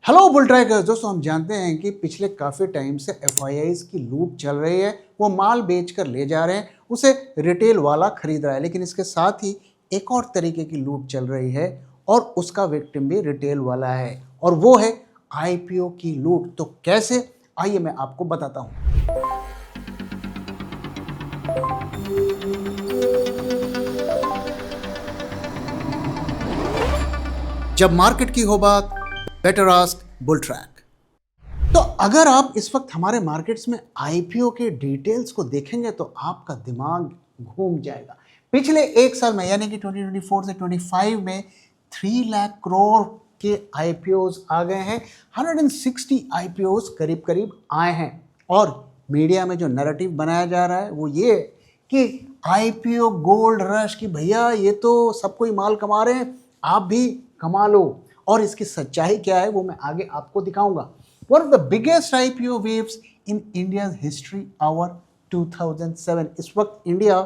Hello bull trackers दोस्तों, हम जानते हैं कि पिछले काफ़ी टाइम से एफआईआईज की लूट चल रही है। वो माल बेचकर ले जा रहे हैं, उसे रिटेल वाला खरीद रहा है। लेकिन इसके साथ ही एक और तरीके की लूट चल रही है और उसका विक्टिम भी रिटेल वाला है, और वो है आईपीओ की लूट। तो कैसे, आइए मैं आपको बताता हूँ। जब मार्केट की हो बात, बेटर आस्क बुल ट्रैक। तो अगर आप इस वक्त हमारे मार्केट्स में आईपीओ के डिटेल्स को देखेंगे तो आपका दिमाग घूम जाएगा। पिछले एक साल में यानी कि 2024 से 25 में 3 लाख करोड़ के आईपीओज आ गए हैं। 160 आईपीओज करीब करीब आए हैं। और मीडिया में जो नैरेटिव बनाया जा रहा है वो ये कि आईपीओ गोल्ड रश, कि भैया ये तो सब कोई माल कमा रहे हैं, आप भी कमा लो। और इसकी सच्चाई क्या है वो मैं आगे आपको दिखाऊंगा। One of the biggest IPO waves in India's history our 2007। इस वक्त इंडिया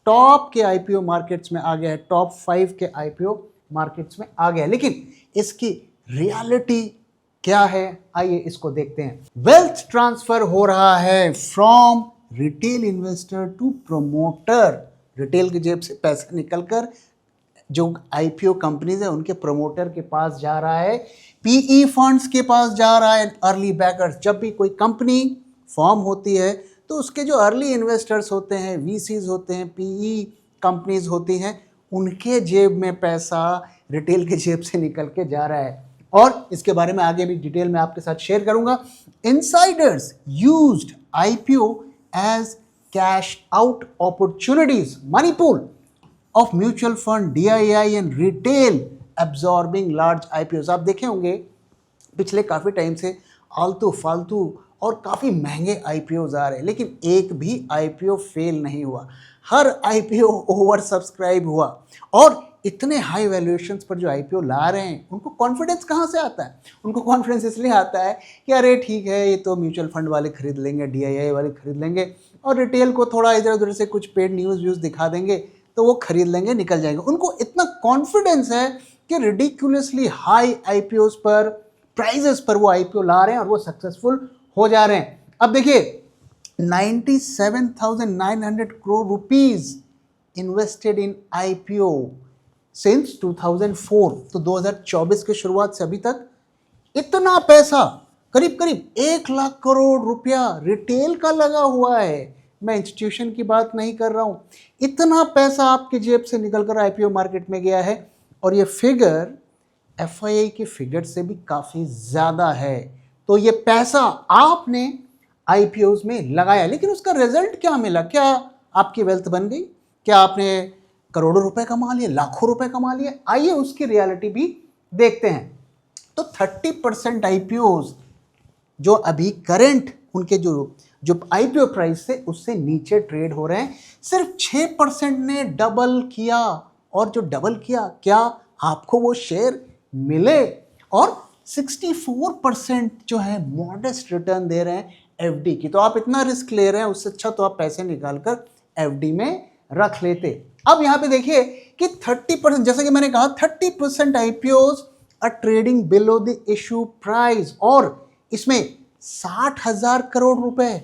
टॉप के आईपीओ मार्केट्स में आ गया है, टॉप 5 के आईपीओ मार्केट्स में आ गया है। लेकिन इसकी रियलिटी क्या है, आइए इसको देखते हैं। वेल्थ ट्रांसफर हो रहा है from retail investor to promoter. Retail की जेब से पैसा निकलकर जो आईपीओ कंपनीज है उनके प्रमोटर के पास जा रहा है, पीई फंड्स के पास जा रहा है, अर्ली बैकर्स। जब भी कोई कंपनी फॉर्म होती है तो उसके जो अर्ली इन्वेस्टर्स होते हैं, वीसीज होते हैं, पीई कंपनीज होती हैं, उनके जेब में पैसा रिटेल के जेब से निकल के जा रहा है। और इसके बारे में आगे भी डिटेल में आपके साथ शेयर करूंगा। Insiders used IPO as cash out opportunities, money pool of mutual fund, DII and retail absorbing large IPOs. आप देखे होंगे पिछले काफ़ी टाइम से आलतू फालतू और काफ़ी महंगे आईपीओज आ रहे हैं, लेकिन एक भी आईपीओ फेल नहीं हुआ। हर आईपीओ ओवर सब्सक्राइब हुआ। और इतने हाई वैल्यूएशंस पर जो आईपीओ ला रहे हैं उनको कॉन्फिडेंस कहाँ से आता है? उनको कॉन्फिडेंस इसलिए आता है कि अरे ठीक है, ये तो म्यूचुअल फंड वाले खरीद लेंगे, डीआईआई वाले खरीद लेंगे, और रिटेल को थोड़ा इधर उधर से कुछ पेड न्यूज़ व्यूज़ दिखा देंगे तो वो खरीद लेंगे, निकल जाएंगे। उनको इतना कॉन्फिडेंस है कि रिडिकुलसली हाई आईपीओस पर, प्राइजेस पर वो आईपीओ ला रहे हैं और वो सक्सेसफुल हो जा रहे हैं। अब देखिए 97,900 crore rupees invested in IPO since 2004। तो 2024 की शुरुआत से अभी तक इतना पैसा, करीब करीब 1 लाख करोड़ रुपया रिटेल का लगा हुआ है। मैं इंस्टीट्यूशन की बात नहीं कर रहा हूँ। इतना पैसा आपके जेब से निकलकर आईपीओ मार्केट में गया है, और ये फिगर एफआईआई के फिगर से भी काफ़ी ज़्यादा है। तो ये पैसा आपने आईपीओज में लगाया, लेकिन उसका रिजल्ट क्या मिला? क्या आपकी वेल्थ बन गई? क्या आपने करोड़ों रुपए कमा लिए, लाखों रुपए कमा लिए? आइए उसकी रियलिटी भी देखते हैं। तो 30% आईपीओज जो अभी करंट उनके जो आईपीओ प्राइस से उससे नीचे ट्रेड हो रहे हैं, सिर्फ 6% ने डबल किया। और जो डबल किया, क्या आपको वो शेयर मिले? और 64% जो है मॉडेस्ट रिटर्न दे रहे हैं एफडी की। तो आप इतना रिस्क ले रहे हैं, उससे अच्छा तो आप पैसे निकालकर एफडी में रख लेते। अब यहाँ पे देखिए कि 30%, जैसा कि मैंने कहा, 30% IPOs are trading below the issue price, और इसमें 60,000 करोड़ रुपए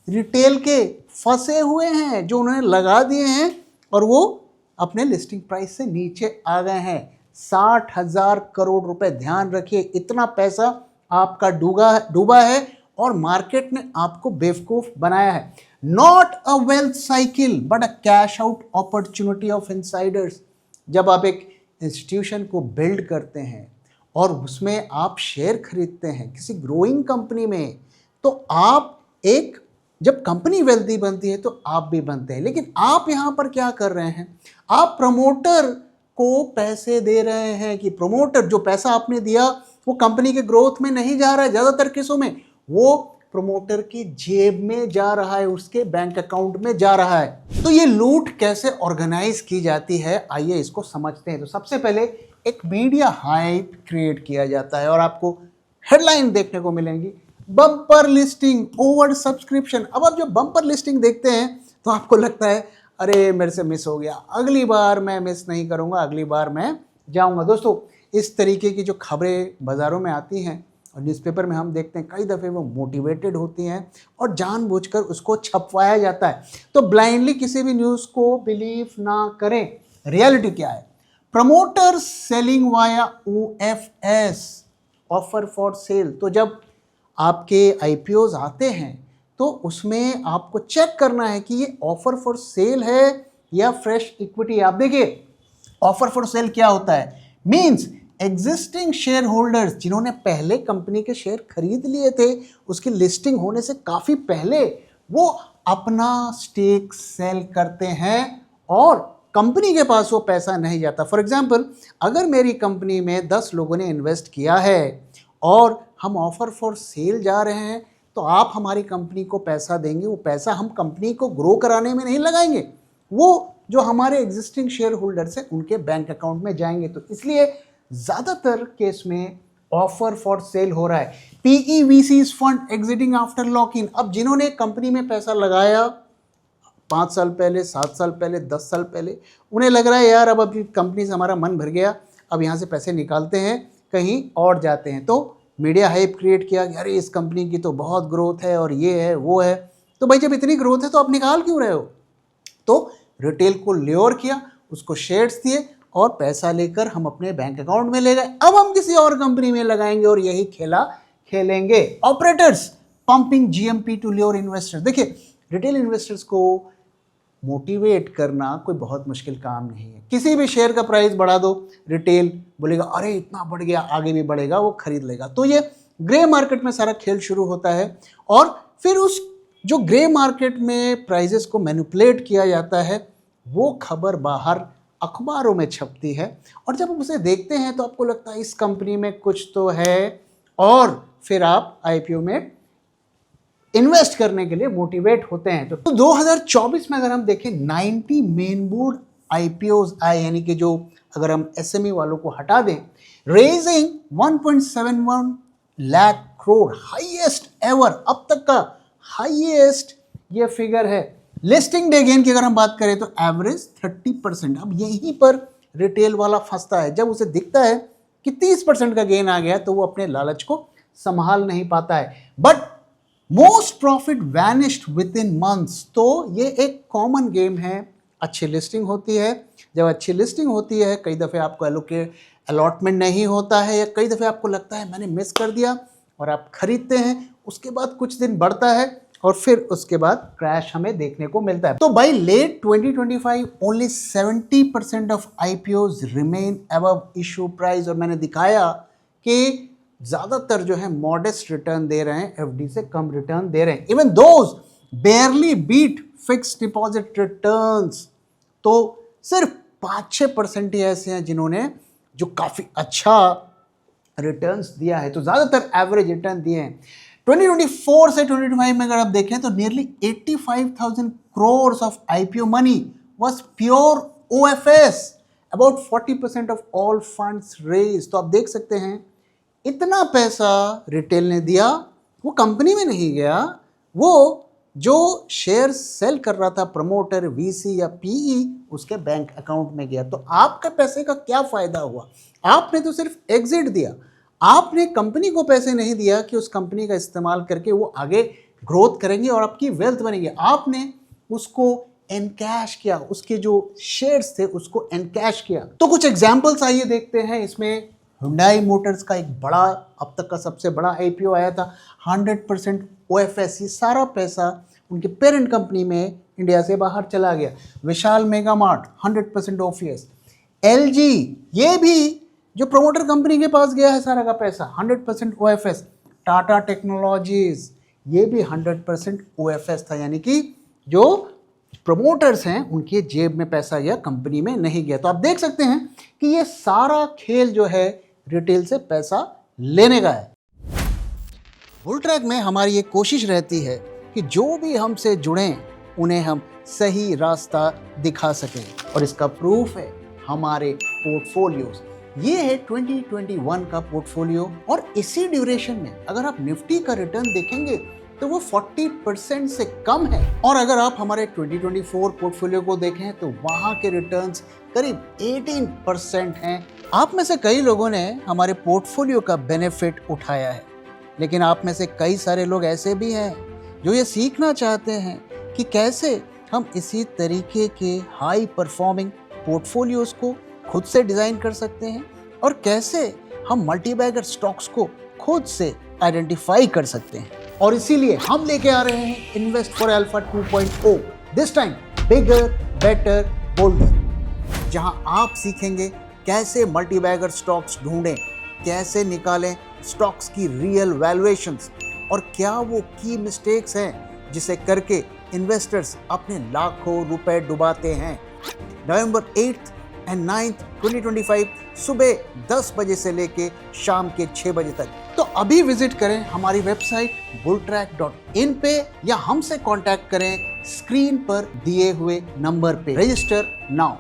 रिटेल के फंसे हुए हैं जो उन्होंने लगा दिए हैं और वो अपने लिस्टिंग प्राइस से नीचे आ गए हैं। 60,000 करोड़ रुपए, ध्यान रखिए, इतना पैसा आपका डूबा है और मार्केट ने आपको बेवकूफ बनाया है। Not a wealth cycle but a cash out opportunity of Insiders. जब आप एक इंस्टीट्यूशन को बिल्ड करते हैं और उसमें आप शेयर खरीदते हैं किसी ग्रोइंग कंपनी में, तो आप एक, जब कंपनी वेल्दी बनती है तो आप भी बनते हैं। लेकिन आप यहाँ पर क्या कर रहे हैं? आप प्रमोटर को पैसे दे रहे हैं कि प्रमोटर, जो पैसा आपने दिया वो कंपनी के ग्रोथ में नहीं जा रहा है, ज़्यादातर केसों में वो प्रमोटर की जेब में जा रहा है, उसके बैंक अकाउंट में जा रहा है। तो ये लूट कैसे ऑर्गेनाइज की जाती है, आइए इसको समझते हैं। तो सबसे पहले एक मीडिया हाइप क्रिएट किया जाता है और आपको हेडलाइन देखने को मिलेंगी, बम्पर लिस्टिंग, ओवर सब्सक्रिप्शन। अब आप जब बम्पर लिस्टिंग देखते हैं तो आपको लगता है अरे मेरे से मिस हो गया, अगली बार मैं मिस नहीं करूंगा, अगली बार मैं जाऊंगा। दोस्तों इस तरीके की जो खबरें बाज़ारों में आती हैं और न्यूज़पेपर में हम देखते हैं, कई दफ़े वो मोटिवेटेड होती हैं और जानबूझकर उसको छपवाया जाता है। तो ब्लाइंडली किसी भी न्यूज़ को बिलीव ना करें। रियलिटी क्या है? Promoter selling via OFS, offer for sale. तो जब आपके IPOs आते हैं तो उसमें आपको चेक करना है कि ये ऑफर फॉर सेल है या फ्रेश इक्विटी। आप देखिए, ऑफर फॉर सेल क्या होता है? मींस एग्जिस्टिंग शेयर होल्डर्स, जिन्होंने पहले कंपनी के शेयर खरीद लिए थे उसकी लिस्टिंग होने से काफ़ी पहले, वो अपना स्टेक सेल करते हैं और कंपनी के पास वो पैसा नहीं जाता। फॉर एग्जांपल, अगर मेरी कंपनी में 10 लोगों ने इन्वेस्ट किया है और हम ऑफर फॉर सेल जा रहे हैं, तो आप हमारी कंपनी को पैसा देंगे, वो पैसा हम कंपनी को ग्रो कराने में नहीं लगाएंगे, वो जो हमारे एग्जिस्टिंग शेयर होल्डर्स हैं उनके बैंक अकाउंट में जाएंगे। तो इसलिए ज़्यादातर केस में ऑफर फॉर सेल हो रहा है। PEVCs fund exiting after lock in. अब जिन्होंने कंपनी में पैसा लगाया 5 साल पहले, 7 साल पहले, 10 साल पहले, उन्हें लग रहा है यार अब अभी कंपनी से हमारा मन भर गया, अब यहाँ से पैसे निकालते हैं, कहीं और जाते हैं। तो मीडिया हाइप क्रिएट किया कि अरे इस कंपनी की तो बहुत ग्रोथ है और ये है वो है। तो भाई जब इतनी ग्रोथ है तो आप निकाल क्यों रहे हो? तो रिटेल को ल्योर किया, उसको शेयर्स दिए और पैसा लेकर हम अपने बैंक अकाउंट में ले गए। अब हम किसी और कंपनी में लगाएंगे और यही खेला खेलेंगे। Operators pumping GMP to lure investors. देखिए, रिटेल इन्वेस्टर्स को मोटिवेट करना कोई बहुत मुश्किल काम नहीं है। किसी भी शेयर का प्राइस बढ़ा दो, रिटेल बोलेगा अरे इतना बढ़ गया, आगे भी बढ़ेगा, वो खरीद लेगा। तो ये ग्रे मार्केट में सारा खेल शुरू होता है और फिर उस जो ग्रे मार्केट में प्राइजेस को मैनिपुलेट किया जाता है वो खबर बाहर अखबारों में छपती है और जब आप उसे देखते हैं तो आपको लगता है इस कंपनी में कुछ तो है और फिर आप IPO में इन्वेस्ट करने के लिए मोटिवेट होते हैं। तो 2024 में अगर हम देखें 90 मेन बोर्ड IPOs आए, यानी कि जो अगर हम SME वालों को हटा दें, raising 1.71 lakh crore, highest ever, अब तक का हाईएस्ट ये फिगर है। लिस्टिंग डे गेन की अगर हम बात करें तो एवरेज 30%। अब यहीं पर रिटेल वाला फंसता है, जब उसे दिखता है कि 30% का गेन आ गया तो वो अपने लालच को संभाल नहीं पाता है। But most profit vanished with in months. तो ये एक कॉमन गेम है। अच्छी लिस्टिंग होती है, जब अच्छी लिस्टिंग होती है कई दफ़े आपको अलॉटमेंट नहीं होता है या कई दफ़े आपको लगता है मैंने मिस कर दिया और आप खरीदते हैं, उसके बाद कुछ दिन बढ़ता है और फिर उसके बाद क्रैश हमें देखने को मिलता है। तो by late 2025 only 70% of IPOs remain above issue price. और मैंने दिखाया कि ज़्यादातर जो है मॉडेस्ट रिटर्न दे रहे हैं, FD से कम रिटर्न दे रहे हैं। Even those barely beat fixed deposit returns. तो सिर्फ 5-6% ही ऐसे हैं जिन्होंने जो काफ़ी अच्छा रिटर्न्स दिया है। तो ज़्यादातर एवरेज रिटर्न दिए हैं। 2024 से 2025 में अगर आप देखें तो nearly 85,000 crores of IPO money was pure OFS, about 40% of all funds raise. तो आप देख सकते हैं इतना पैसा रिटेल ने दिया, वो कंपनी में नहीं गया, वो जो शेयर सेल कर रहा था प्रमोटर, VC या PE, उसके बैंक अकाउंट में गया। तो आपके पैसे का क्या फ़ायदा हुआ? आपने तो सिर्फ एग्जिट दिया, आपने कंपनी को पैसे नहीं दिया कि उस कंपनी का इस्तेमाल करके वो आगे ग्रोथ करेंगे और आपकी वेल्थ बनेगी। आपने उसको एनकैश किया, उसके जो शेयर्स थे उसको एनकैश किया। तो कुछ एग्जांपल्स आइए देखते हैं। इसमें Hyundai मोटर्स का एक बड़ा, अब तक का सबसे बड़ा IPO आया था, 100% OFS। ये सारा पैसा उनके पेरेंट कंपनी में इंडिया से बाहर चला गया। विशाल मेगा मार्ट 100% OFS। LG, ये भी जो प्रमोटर कंपनी के पास गया है सारा का पैसा, 100% OFS। टाटा टेक्नोलॉजीज, ये भी 100% OFS था, यानी कि जो प्रमोटर्स हैं उनके जेब में पैसा गया, कंपनी में नहीं गया। तो आप देख सकते हैं कि ये सारा खेल जो है रिटेल से पैसा लेने का है। बुल ट्रैक में हमारी ये कोशिश रहती है कि जो भी हमसे जुड़ें उन्हें हम सही रास्ता दिखा सकें और इसका प्रूफ है हमारे पोर्टफोलियोज। ये है 2021 का पोर्टफोलियो और इसी ड्यूरेशन में अगर आप निफ्टी का रिटर्न देखेंगे तो वो 40% से कम है। और अगर आप हमारे 2024 पोर्टफोलियो को देखें तो वहाँ के रिटर्न्स करीब 18% हैं आप में से कई लोगों ने हमारे पोर्टफोलियो का बेनिफिट उठाया है, लेकिन आप में से कई सारे लोग ऐसे भी हैं जो ये सीखना चाहते हैं कि कैसे हम इसी तरीके के हाई परफॉर्मिंग पोर्टफोलियोज को खुद से डिज़ाइन कर सकते हैं और कैसे हम मल्टीबैगर स्टॉक्स को खुद से आइडेंटिफाई कर सकते हैं। और इसीलिए हम लेके आ रहे हैं invest for alpha 2.0, this time bigger better boulder, जहां आप सीखेंगे कैसे मल्टीबैगर स्टॉक्स ढूंढें, कैसे निकालें स्टॉक्स की रियल वैल्यूएशंस और क्या वो की मिस्टेक्स हैं जिसे करके इन्वेस्टर्स अपने लाखों रुपए डुबाते हैं। नवंबर 8 एंड 9 2025 सुबह 10 बजे से लेके शाम के 6 बजे तक। तो अभी विजिट करें हमारी वेबसाइट bulltrack.in पे या हमसे कांटेक्ट करें स्क्रीन पर दिए हुए नंबर पे। Register now.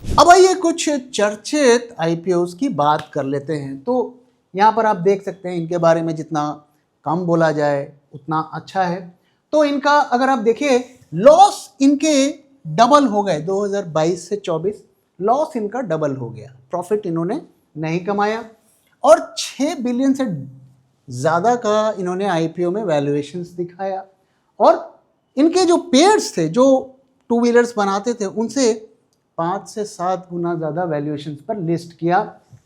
अब आइए कुछ चर्चित आईपीओस की बात कर लेते हैं। तो यहाँ पर आप देख सकते हैं इनके बारे में जितना कम बोला जाए उतना अच्छा है। तो इनका अगर आप देखिए लॉस इनके डबल हो गए 2022 से 24, लॉस इनका डबल हो गया, प्रॉफिट इन्होंने नहीं कमाया और 6 बिलियन से ज़्यादा का इन्होंने आईपीओ में वैल्यूएशंस दिखाया और इनके जो पेयर्स थे जो टू व्हीलर्स बनाते थे उनसे 5 से 7 गुना ज़्यादा वैल्यूएशंस पर लिस्ट किया।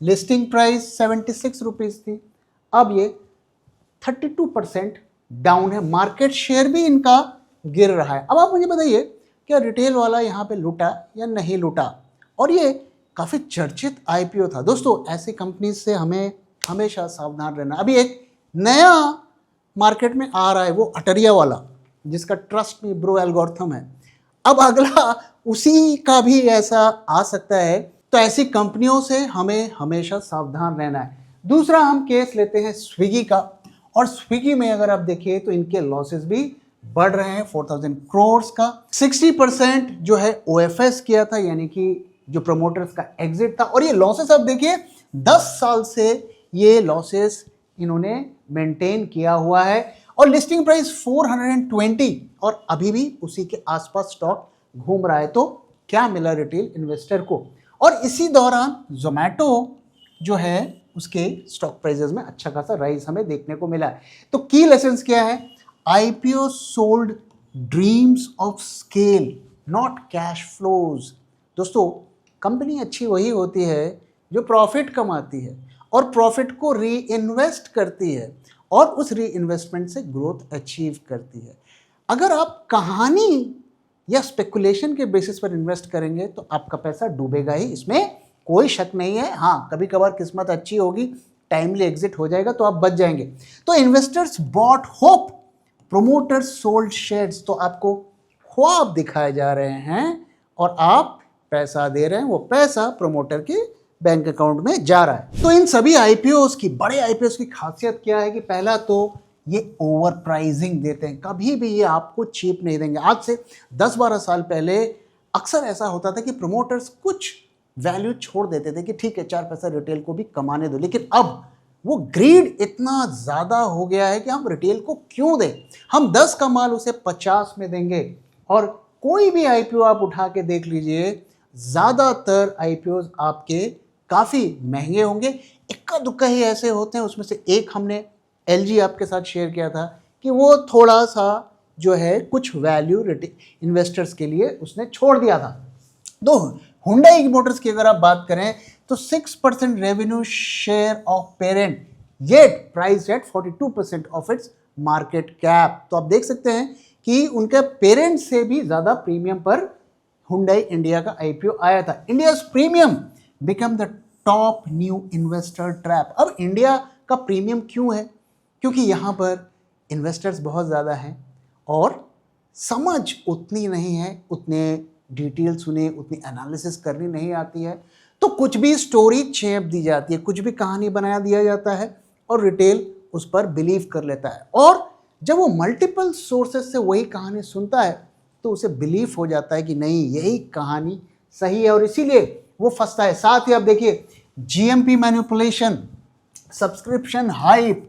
लिस्टिंग प्राइस 76 रुपीज़ थी, अब ये 32% डाउन है। मार्केट शेयर भी इनका गिर रहा है। अब आप मुझे बताइए क्या रिटेल वाला यहाँ पे लूटा या नहीं लूटा? और ये काफ़ी चर्चित आईपीओ था। दोस्तों ऐसी कंपनी से हमें हमेशा सावधान रहना। अभी एक नया मार्केट में आ रहा है वो अटरिया वाला, जिसका ट्रस्ट मी ब्रो एल्गोरिथम है। अब अगला उसी का भी ऐसा आ सकता है, तो ऐसी कंपनियों से हमें हमेशा सावधान रहना है। दूसरा हम केस लेते हैं स्विगी का, और स्विगी में अगर आप देखिए तो इनके लॉसेस भी बढ़ रहे हैं 4000 करोड़ का। 60% जो है ओएफएस किया था, यानी कि जो प्रमोटर्स का एग्जिट था, और ये लॉसेस आप देखिए 10 साल से ये लॉसेस इन्होंने मेंटेन किया हुआ है और लिस्टिंग प्राइस 420 और अभी भी उसी के आसपास स्टॉक घूम रहा है। तो क्या मिला रिटेल इन्वेस्टर को? और इसी दौरान जोमैटो जो है उसके स्टॉक प्राइसेस में अच्छा खासा राइज हमें देखने को मिला है। तो की लेसन्स क्या है? IPO sold dreams of scale, not cash flows. दोस्तों कंपनी अच्छी वही होती है जो प्रॉफिट कमाती है और प्रॉफिट को री इन्वेस्ट करती है और उस री इन्वेस्टमेंट से ग्रोथ अचीव करती है। अगर आप कहानी या स्पेकुलेशन के बेसिस पर इन्वेस्ट करेंगे तो आपका पैसा डूबेगा ही, इसमें कोई शक नहीं है। हाँ, कभी कभार किस्मत अच्छी होगी, टाइमली एग्जिट हो जाएगा तो आप बच जाएंगे। तो investors bought hope, promoters sold shares. तो आपको ख्वाब दिखाए जा रहे हैं और आप पैसा दे रहे हैं, वो पैसा प्रोमोटर के बैंक अकाउंट में जा रहा है। तो इन सभी आईपीओस की, बड़े आईपीओस की खासियत क्या है कि पहला तो ये ओवर प्राइसिंग देते हैं, कभी भी ये आपको चीप नहीं देंगे। आज से 10-12 साल पहले अक्सर ऐसा होता था कि प्रोमोटर्स कुछ वैल्यू छोड़ देते थे कि ठीक है 4 पैसा रिटेल को भी कमाने दो, लेकिन अब वो ग्रीड इतना ज़्यादा हो गया है कि हम रिटेल को क्यों दें, हम 10 का माल उसे 50 में देंगे। और कोई भी आईपीओ आप उठा के देख लीजिए, ज़्यादातर आईपीओ आपके काफ़ी महंगे होंगे, इक्का दुक्का ही ऐसे होते हैं। उसमें से एक हमने एलजी आपके साथ शेयर किया था कि वो थोड़ा सा जो है कुछ वैल्यू इन्वेस्टर्स के लिए उसने छोड़ दिया था। तो हुंडई मोटर्स की अगर आप बात करें तो 6% revenue share of parent, yet price at 42% of its market cap. तो आप देख सकते हैं कि उनके पेरेंट से भी ज़्यादा प्रीमियम पर हुंडई इंडिया का आईपीओ आया था। India premium become the top new investor trap. अब इंडिया का प्रीमियम क्यों है? क्योंकि यहाँ पर इन्वेस्टर्स बहुत ज़्यादा हैं और समझ उतनी नहीं है, उतने डिटेल सुने, उतनी एनालिसिस करनी नहीं आती है, तो कुछ भी स्टोरी छेप दी जाती है, कुछ भी कहानी बनाया दिया जाता है और रिटेल उस पर बिलीव कर लेता है। और जब वो मल्टीपल सोर्सेस से वही कहानी सुनता है तो उसे बिलीव हो जाता है कि नहीं यही कहानी सही है और इसीलिए वो फंसता है। साथ ही आप देखिए जीएमपी मैनिपुलेशन, सब्सक्रिप्शन हाइप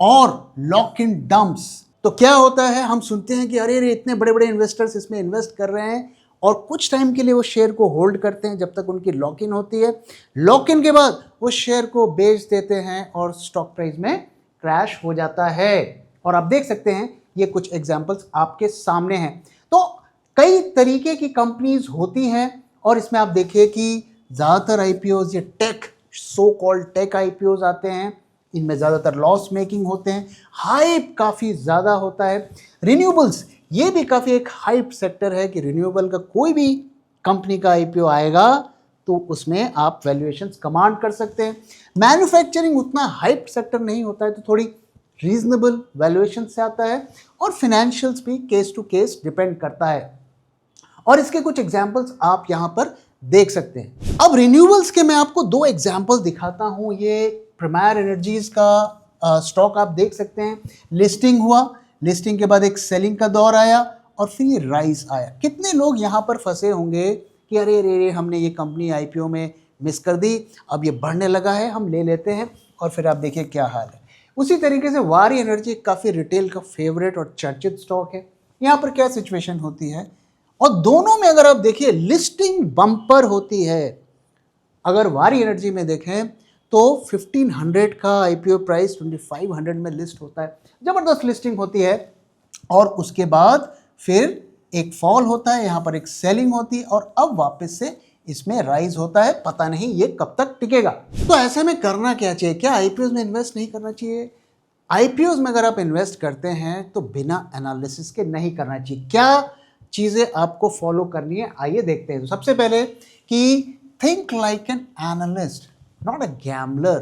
और लॉक इन डंप्स। तो क्या होता है, हम सुनते हैं कि अरे इतने बड़े बड़े इन्वेस्टर्स इसमें इन्वेस्ट कर रहे हैं और कुछ टाइम के लिए वो शेयर को होल्ड करते हैं जब तक उनकी लॉक इन होती है। लॉक इन के बाद वो शेयर को बेच देते हैं और स्टॉक प्राइस में क्रैश हो जाता है। और आप देख सकते हैं ये कुछ एग्जांपल्स आपके सामने हैं। तो कई तरीके की कंपनीज होती हैं और इसमें आप देखिए कि ज़्यादातर आईपीओज ये tech, so called tech IPOs आते हैं। इनमें ज़्यादातर लॉस मेकिंग होते हैं, हाइप काफ़ी ज़्यादा होता है। रिन्यूएबल्स ये भी काफ़ी एक हाइप सेक्टर है कि रिन्यूएबल का कोई भी कंपनी का आईपीओ आएगा तो उसमें आप वैल्यूएशंस कमांड कर सकते हैं। मैन्युफैक्चरिंग उतना हाइप सेक्टर नहीं होता है तो थोड़ी रीजनेबल वैल्यूएशन से आता है। और फिनेंशियल्स भी केस टू केस डिपेंड करता है और इसके कुछ एग्जांपल्स आप यहाँ पर देख सकते हैं। अब रिन्यूएबल्स के मैं आपको दो एग्जांपल दिखाता हूँ। ये प्राइमर एनर्जीज का स्टॉक आप देख सकते हैं। लिस्टिंग हुआ, लिस्टिंग के बाद एक सेलिंग का दौर आया और फिर ये राइज आया। कितने लोग यहाँ पर फंसे होंगे कि अरे रे हमने ये कंपनी आईपीओ में मिस कर दी, अब ये बढ़ने लगा है, हम ले लेते हैं, और फिर आप देखिए क्या हाल है। उसी तरीके से वारी एनर्जी काफ़ी रिटेल का फेवरेट और चर्चित स्टॉक है। यहाँ पर क्या सिचुएशन होती है, और दोनों में अगर आप देखिए लिस्टिंग बम्पर होती है। अगर वारी एनर्जी में देखें तो 1500 का आईपीओ प्राइस 2500 में लिस्ट होता है, ज़बरदस्त लिस्टिंग होती है और उसके बाद फिर एक फॉल होता है, यहाँ पर एक सेलिंग होती है और अब वापस से इसमें राइज होता है। पता नहीं ये कब तक टिकेगा। तो ऐसे में करना क्या चाहिए, क्या आईपीओ में इन्वेस्ट नहीं करना चाहिए? आईपीओ में अगर आप इन्वेस्ट करते हैं तो बिना एनालिसिस के नहीं करना चाहिए। क्या चीज़ें आपको फॉलो करनी है, आइए देखते हैं। तो सबसे पहले कि think like an analyst, not a gambler.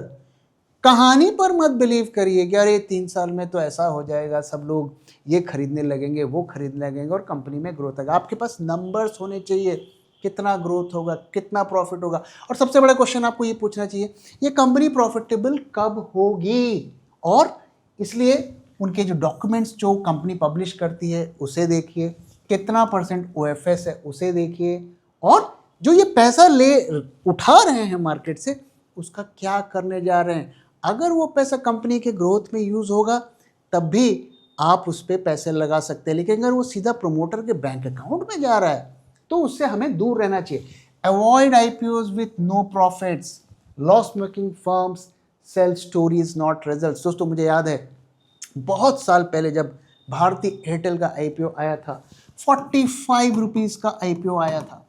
कहानी पर मत बिलीव करिए कि अरे 3 साल में तो ऐसा हो जाएगा, सब लोग ये खरीदने लगेंगे, वो खरीदने लगेंगे और कंपनी में ग्रोथ आएगा। आपके पास नंबर्स होने चाहिए, कितना ग्रोथ होगा, कितना प्रॉफिट होगा, और सबसे बड़ा क्वेश्चन आपको ये पूछना चाहिए ये कंपनी प्रॉफिटेबल कब होगी। और इसलिए उनके जो डॉक्यूमेंट्स जो कंपनी पब्लिश करती है उसे देखिए, कितना % ओएफएस है उसे देखिए, और जो ये पैसा ले उठा रहे हैं मार्केट से उसका क्या करने जा रहे हैं। अगर वो पैसा कंपनी के ग्रोथ में यूज़ होगा तब भी आप उस पर पैसे लगा सकते हैं, लेकिन अगर वो सीधा प्रोमोटर के बैंक अकाउंट में जा रहा है तो उससे हमें दूर रहना चाहिए। Avoid IPOs with no profits, loss making firms sell stories not results. दोस्तों मुझे याद है बहुत साल पहले जब भारती एयरटेल का आईपीओ आया था, 45 रुपीज़ का आईपीओ आया था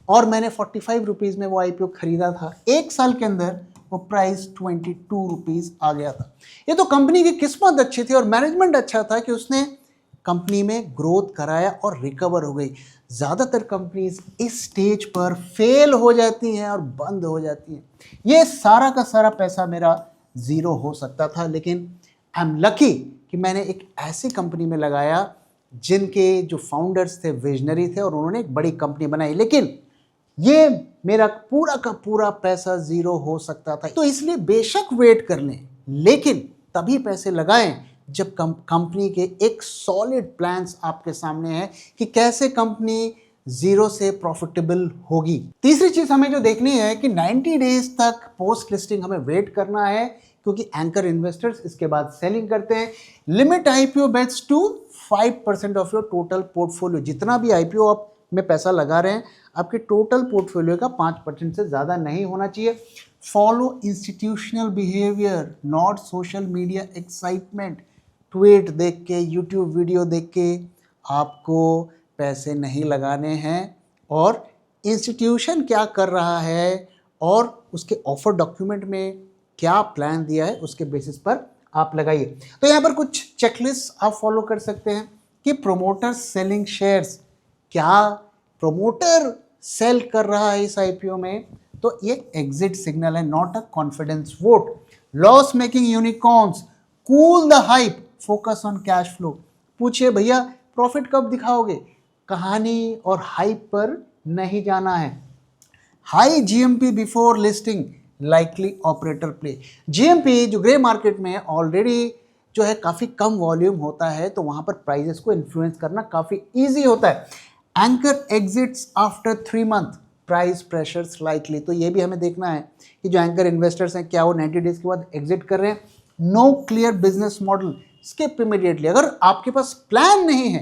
और मैंने 45 रुपीज़ में वो आईपीओ खरीदा था। एक साल के अंदर वो प्राइस 22 रुपीज़ आ गया था। ये तो कंपनी की किस्मत अच्छी थी और मैनेजमेंट अच्छा था कि उसने कंपनी में ग्रोथ कराया और रिकवर हो गई। ज़्यादातर कंपनीज इस स्टेज पर फेल हो जाती हैं और बंद हो जाती हैं। ये सारा का सारा पैसा मेरा ज़ीरो हो सकता था, लेकिन आई एम लकी कि मैंने एक ऐसी कंपनी में लगाया जिनके जो फाउंडर्स थे विजनरी थे और उन्होंने एक बड़ी कंपनी बनाई। लेकिन ये मेरा पूरा का पूरा पैसा ज़ीरो हो सकता था। तो इसलिए बेशक वेट कर लें, लेकिन तभी पैसे लगाएं जब कंपनी के एक सॉलिड प्लान्स आपके सामने हैं कि कैसे कंपनी ज़ीरो से प्रॉफिटेबल होगी। तीसरी चीज़ हमें जो देखनी है कि 90 डेज तक पोस्ट लिस्टिंग हमें वेट करना है, क्योंकि एंकर इन्वेस्टर्स इसके बाद सेलिंग करते हैं। Limit IPO bets to 5% of your total portfolio. जितना भी आईपीओ आप में पैसा लगा रहे हैं आपके टोटल पोर्टफोलियो का 5% से ज़्यादा नहीं होना चाहिए। Follow institutional behaviour, not social media excitement. Tweet देख के, यूट्यूब वीडियो देख के आपको पैसे नहीं लगाने हैं, और इंस्टीट्यूशन क्या कर रहा है और उसके ऑफर डॉक्यूमेंट में क्या प्लान दिया है उसके बेसिस पर आप लगाइए। तो यहाँ पर कुछ चेकलिस्ट आप फॉलो कर सकते हैं कि प्रोमोटर सेलिंग शेयर्स, क्या प्रोमोटर सेल कर रहा है इस आईपीओ में, तो ये एग्जिट सिग्नल है, not a confidence vote. Loss making unicorns, cool the hype, focus on cash flow. पूछिए भैया प्रॉफिट कब दिखाओगे, कहानी और हाइप पर नहीं जाना है। High GMP before listing, likely operator play. GMP जो ग्रे मार्केट में ऑलरेडी जो है काफ़ी कम वॉल्यूम होता है, तो वहाँ पर प्राइजेस को इन्फ्लुएंस करना काफ़ी ईजी होता है। Anchor exits after 3 month, price pressures likely. तो ये भी हमें देखना है कि जो एंकर इन्वेस्टर्स हैं क्या वो 90 डेज के बाद एग्जिट कर रहे हैं। No clear business model, skip immediately. अगर आपके पास प्लान नहीं है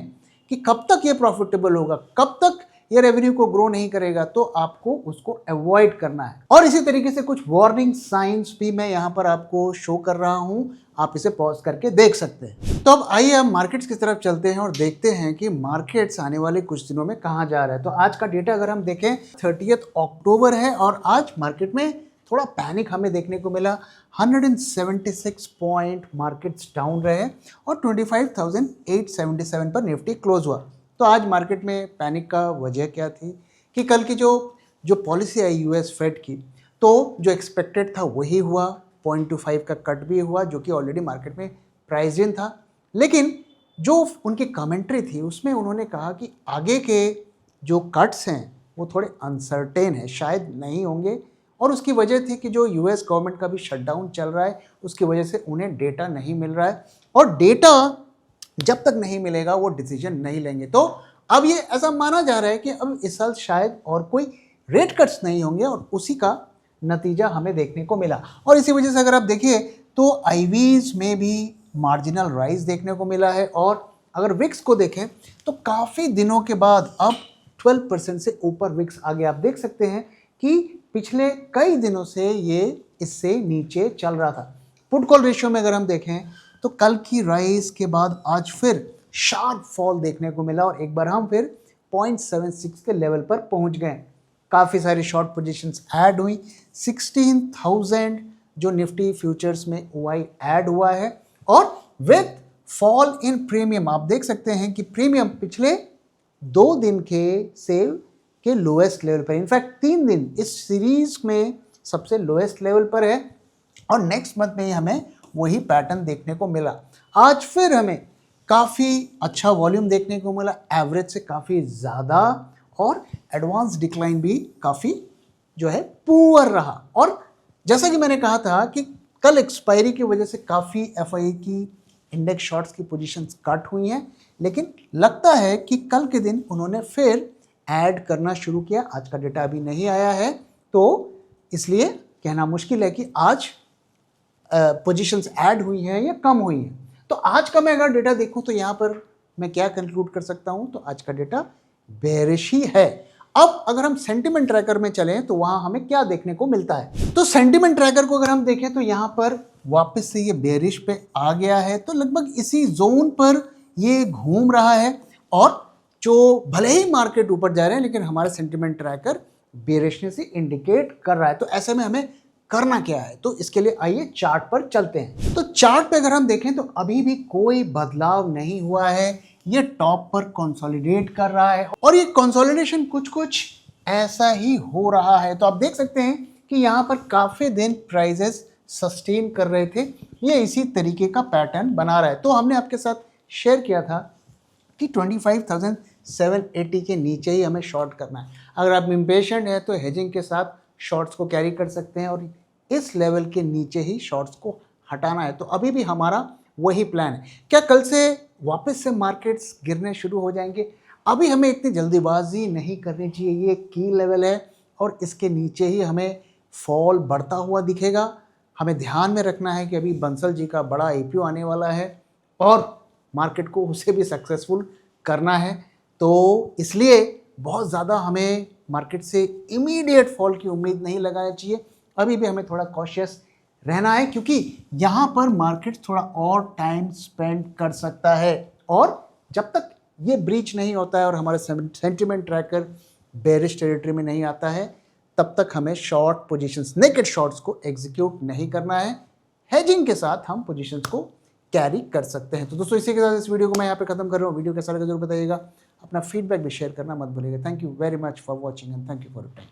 कि कब तक ये प्रॉफिटेबल होगा, कब तक ये रेवेन्यू को ग्रो नहीं करेगा, तो आपको उसको अवॉइड करना है। और इसी तरीके से कुछ वार्निंग साइंस भी मैं यहाँ पर आपको शो कर रहा हूँ, आप इसे पॉज करके देख सकते हैं। तो अब आइए हम मार्केट्स की तरफ चलते हैं और देखते हैं कि मार्केट्स आने वाले कुछ दिनों में कहाँ जा रहा है। तो आज का डेटा अगर हम देखें 30 अक्टूबर है और आज मार्केट में थोड़ा पैनिक हमें देखने को मिला। 176 पॉइंट मार्केट्स डाउन रहे और 25,877 पर निफ्टी क्लोज हुआ। तो आज मार्केट में पैनिक का वजह क्या थी कि कल की जो पॉलिसी आई यूएस फेड की, तो जो एक्सपेक्टेड था वही हुआ, 0.25 का कट भी हुआ जो कि ऑलरेडी मार्केट में प्राइस इन था। लेकिन जो उनकी कमेंट्री थी उसमें उन्होंने कहा कि आगे के जो कट्स हैं वो थोड़े अनसर्टेन है, शायद नहीं होंगे। और उसकी वजह थी कि जो यूएस गवर्नमेंट का भी शटडाउन चल रहा है, उसकी वजह से उन्हें डेटा नहीं मिल रहा है और डेटा जब तक नहीं मिलेगा वो डिसीजन नहीं लेंगे। तो अब ये ऐसा माना जा रहा है कि अब इस साल शायद और कोई रेट कट्स नहीं होंगे और उसी का नतीजा हमें देखने को मिला। और इसी वजह से अगर आप देखिए तो आईवीज में भी मार्जिनल राइज देखने को मिला है। और अगर विक्स को देखें तो काफ़ी दिनों के बाद अब 12% से ऊपर विक्स आ गया। आप देख सकते हैं कि पिछले कई दिनों से ये इससे नीचे चल रहा था। पुट कॉल रेशियो में अगर हम देखें तो कल की राइज के बाद आज फिर शार्प फॉल देखने को मिला और एक बार हम फिर 0.76 के लेवल पर पहुंच गए। काफ़ी सारी शॉर्ट पोजीशंस ऐड हुई। 16,000 जो निफ्टी फ्यूचर्स में ओआई ऐड हुआ है और विथ फॉल इन प्रीमियम आप देख सकते हैं कि प्रीमियम पिछले 2 दिन के सेल के लोएस्ट लेवल पर, इनफैक्ट 3 दिन इस सीरीज में सबसे लोएस्ट लेवल पर है और नेक्स्ट मंथ में ही हमें वही पैटर्न देखने को मिला। आज फिर हमें काफ़ी अच्छा वॉल्यूम देखने को मिला, एवरेज से काफ़ी ज़्यादा, और एडवांस डिक्लाइन भी काफ़ी जो है पुअर रहा। और जैसा कि मैंने कहा था कि कल एक्सपायरी की वजह से काफ़ी एफआई की इंडेक्स शॉर्ट्स की पोजीशंस कट हुई हैं, लेकिन लगता है कि कल के दिन उन्होंने फिर ऐड करना शुरू किया। आज का डेटा अभी नहीं आया है तो इसलिए कहना मुश्किल है कि आज पोजीशंस ऐड हुई हैं या कम हुई हैं। तो आज का मैं अगर डेटा देखूं तो यहाँ पर मैं क्या कंक्लूड कर सकता हूँ, तो आज का डेटा बेरिश ही है। अब अगर हम सेंटिमेंट ट्रैकर में चलें तो वहां हमें क्या देखने को मिलता है, तो सेंटिमेंट ट्रैकर को अगर हम देखें तो यहाँ पर वापस से ये बेरिश पे आ गया है। तो लगभग इसी जोन पर ये घूम रहा है और जो भले ही मार्केट ऊपर जा रहे हैं लेकिन हमारा सेंटिमेंट ट्रैकर बेरिशनेस ही इंडिकेट कर रहा है। तो ऐसे में हमें करना क्या है, तो इसके लिए आइए चार्ट पर चलते हैं। तो चार्ट पे अगर हम देखें तो अभी भी कोई बदलाव नहीं हुआ है, ये टॉप पर कंसोलिडेट कर रहा है और ये कंसोलिडेशन कुछ ऐसा ही हो रहा है। तो आप देख सकते हैं कि यहाँ पर काफ़ी दिन प्राइजेस सस्टेन कर रहे थे, ये इसी तरीके का पैटर्न बना रहा है। तो हमने आपके साथ शेयर किया था कि 25,780 के नीचे ही हमें शॉर्ट करना है। अगर आप इम्पेशेंट हैं तो हेजिंग के साथ शॉर्ट्स को कैरी कर सकते हैं और इस लेवल के नीचे ही शॉर्ट्स को हटाना है। तो अभी भी हमारा वही प्लान है। क्या कल से वापस से मार्केट्स गिरने शुरू हो जाएंगे? अभी हमें इतनी जल्दीबाजी नहीं करनी चाहिए, ये की लेवल है और इसके नीचे ही हमें फॉल बढ़ता हुआ दिखेगा। हमें ध्यान में रखना है कि अभी बंसल जी का बड़ा आईपीओ आने वाला है और मार्केट को उसे भी सक्सेसफुल करना है। तो इसलिए बहुत ज़्यादा हमें मार्केट से इमीडिएट फॉल की उम्मीद नहीं लगाना चाहिए। अभी भी हमें थोड़ा कॉशियस रहना है क्योंकि यहाँ पर मार्केट थोड़ा और टाइम स्पेंड कर सकता है और जब तक ये ब्रीच नहीं होता है और हमारा सेंटिमेंट ट्रैकर बेरिश टेरिटरी में नहीं आता है तब तक हमें शॉर्ट पोजीशंस, नेकेड शॉर्ट्स को एग्जीक्यूट नहीं करना है। हेजिंग के साथ हम पोजीशंस को कैरी कर सकते हैं। तो दोस्तों इसी के साथ इस वीडियो को मैं यहाँ पे खत्म कर रहा हूँ। वीडियो कैसा लगा जरूर बताइएगा, अपना फीडबैक भी शेयर करना मत भूलिएगा। Thank you very much for watching and thank you for your time.